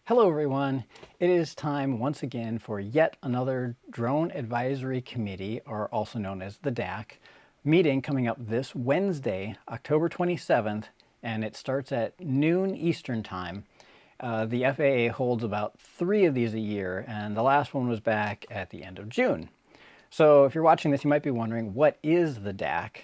Hello everyone. It is time once again for yet another Drone Advisory Committee, or also known as the DAC, meeting coming up this Wednesday, October 27th, and it starts at noon Eastern Time. The FAA holds about 3 of these a year, and the last one was back at the end of June. So if you're watching this, you might be wondering, what is the DAC?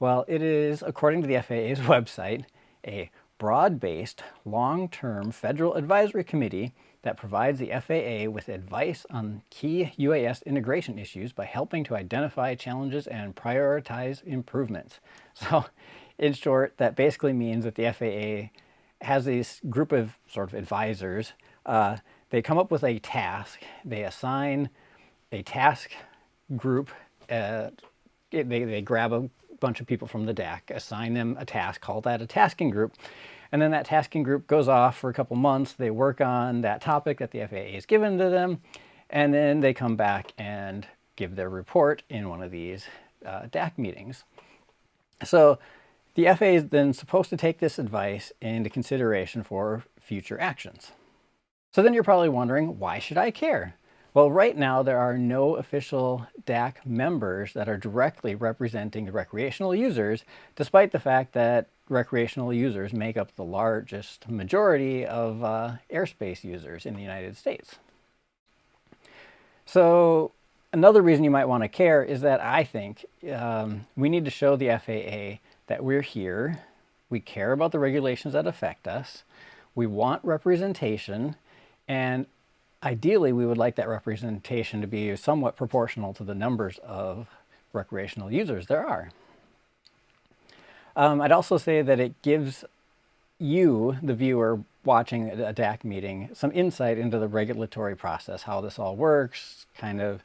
Well, it is, according to the FAA's website, a broad-based, long-term federal advisory committee that provides the FAA with advice on key UAS integration issues by helping to identify challenges and prioritize improvements. So, in short, that basically means that the FAA has this group of sort of advisors. They come up with a task. They assign a task group. They grab a bunch of people from the DAC, assign them a task, call that a tasking group, and then that tasking group goes off for a couple months. They work on that topic that the FAA has given to them, and then they come back and give their report in one of these DAC meetings. So the FAA is then supposed to take this advice into consideration for future actions. So then you're probably wondering, why should I care? Well, right now there are no official DAC members that are directly representing the recreational users, despite the fact that recreational users make up the largest majority of airspace users in the United States. So another reason you might want to care is that I think we need to show the FAA that we're here, we care about the regulations that affect us, we want representation, and ideally, we would like that representation to be somewhat proportional to the numbers of recreational users there are. I'd also say that it gives you, the viewer watching a DAC meeting, some insight into the regulatory process, how this all works, kind of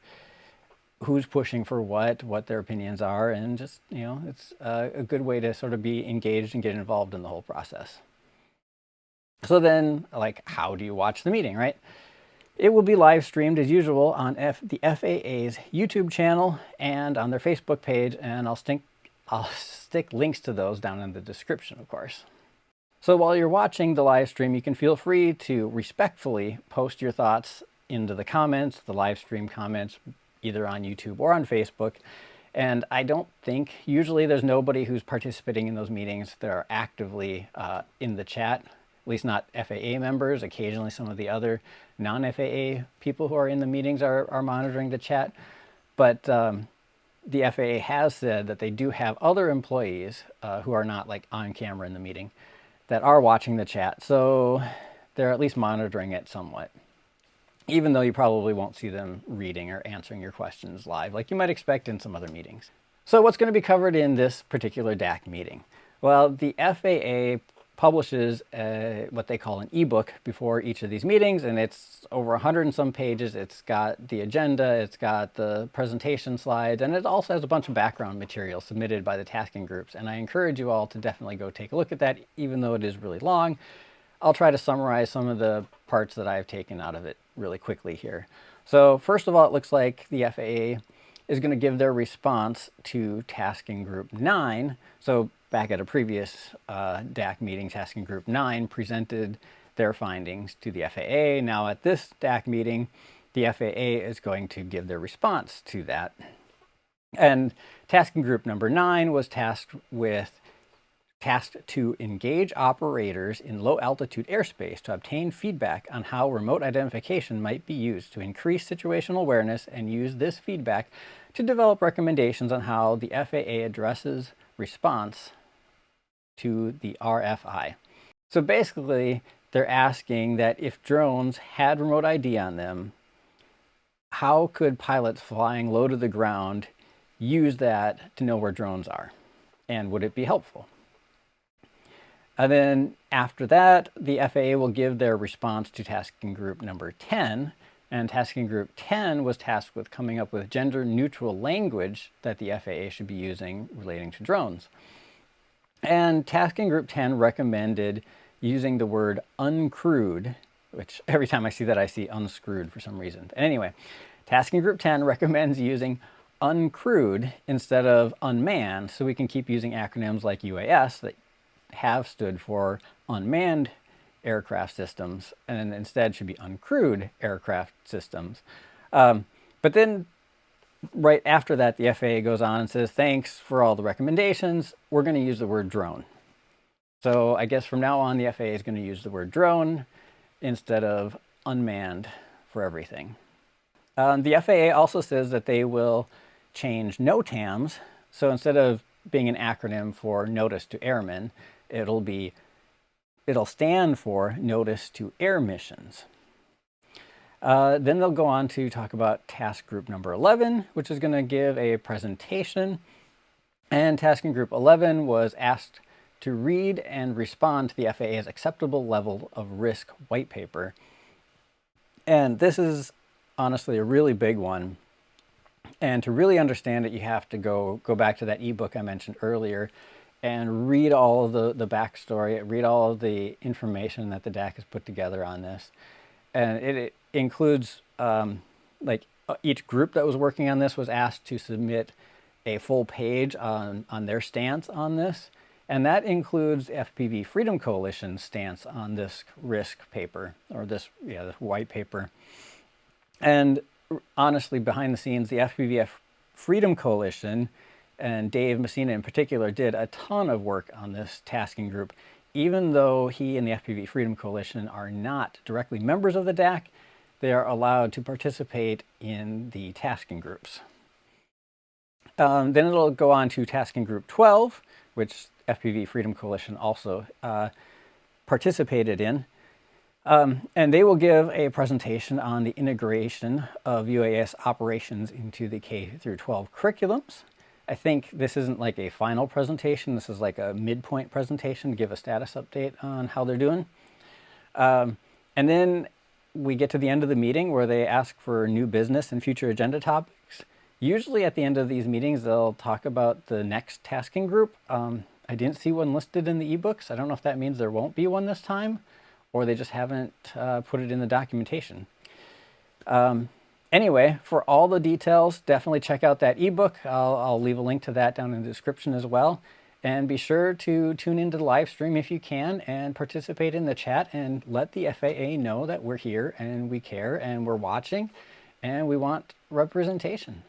who's pushing for what their opinions are, and just, it's a good way to sort of be engaged and get involved in the whole process. So then, how do you watch the meeting, right? It will be live streamed as usual on the FAA's YouTube channel and on their Facebook page, and I'll stick links to those down in the description, of course. So while you're watching the live stream, you can feel free to respectfully post your thoughts into the comments, the live stream comments, either on YouTube or on Facebook. And I don't think, usually there's nobody who's participating in those meetings that are actively in the chat. At least not FAA members. Occasionally some of the other non-FAA people who are in the meetings are monitoring the chat. But the FAA has said that they do have other employees who are not on camera in the meeting that are watching the chat. So they're at least monitoring it somewhat, even though you probably won't see them reading or answering your questions live like you might expect in some other meetings. So what's going to be covered in this particular DAC meeting? Well, the FAA publishes what they call an eBook before each of these meetings, and it's over 100 and some pages. It's got the agenda, it's got the presentation slides, and it also has a bunch of background material submitted by the tasking groups. And I encourage you all to definitely go take a look at that, even though it is really long. I'll try to summarize some of the parts that I've taken out of it really quickly here. So first of all, it looks like the FAA is going to give their response to Tasking Group 9. So back at a previous DAC meeting, Tasking Group 9 presented their findings to the FAA. Now at this DAC meeting, the FAA is going to give their response to that. And Tasking Group number 9 was tasked to engage operators in low-altitude airspace to obtain feedback on how remote identification might be used to increase situational awareness, and use this feedback to develop recommendations on how the FAA addresses response to the RFI. So basically, they're asking that if drones had remote ID on them, how could pilots flying low to the ground use that to know where drones are? And would it be helpful? And then after that, the FAA will give their response to Tasking Group number 10. And Tasking Group 10 was tasked with coming up with gender-neutral language that the FAA should be using relating to drones. And Tasking Group 10 recommended using the word uncrewed, which every time I see that I see unscrewed for some reason. But anyway, Tasking Group 10 recommends using uncrewed instead of unmanned, so we can keep using acronyms like UAS that have stood for unmanned aircraft systems, and instead should be uncrewed aircraft systems. But then right after that, the FAA goes on and says, thanks for all the recommendations. We're going to use the word drone. So I guess from now on, the FAA is going to use the word drone instead of unmanned for everything. The FAA also says that they will change NOTAMs. So instead of being an acronym for Notice to Airmen, it'll stand for Notice to Air Missions. Then they'll go on to talk about task group number 11, which is going to give a presentation. And tasking group 11 was asked to read and respond to the FAA's acceptable level of risk white paper. And this is honestly a really big one. And to really understand it, you have to go back to that ebook I mentioned earlier and read all of the backstory, read all of the information that the DAC has put together on this. And it includes, like each group that was working on this was asked to submit a full page on their stance on this. And that includes FPV Freedom Coalition's stance on this risk paper, or this white paper. And honestly, behind the scenes, the FPV Freedom Coalition, and Dave Messina in particular, did a ton of work on this tasking group. Even though he and the FPV Freedom Coalition are not directly members of the DAC, they are allowed to participate in the tasking groups. Then it'll go on to tasking group 12, which FPV Freedom Coalition also participated in. And they will give a presentation on the integration of UAS operations into the K through 12 curriculums. I think this isn't like a final presentation. This is like a midpoint presentation to give a status update on how they're doing. And then we get to the end of the meeting where they ask for new business and future agenda topics. Usually at the end of these meetings, they'll talk about the next tasking group. I didn't see one listed in the ebooks. I don't know if that means there won't be one this time, or they just haven't put it in the documentation. Anyway, for all the details, definitely check out that ebook. I'll leave a link to that down in the description as well. And be sure to tune into the live stream if you can and participate in the chat and let the FAA know that we're here and we care and we're watching and we want representation.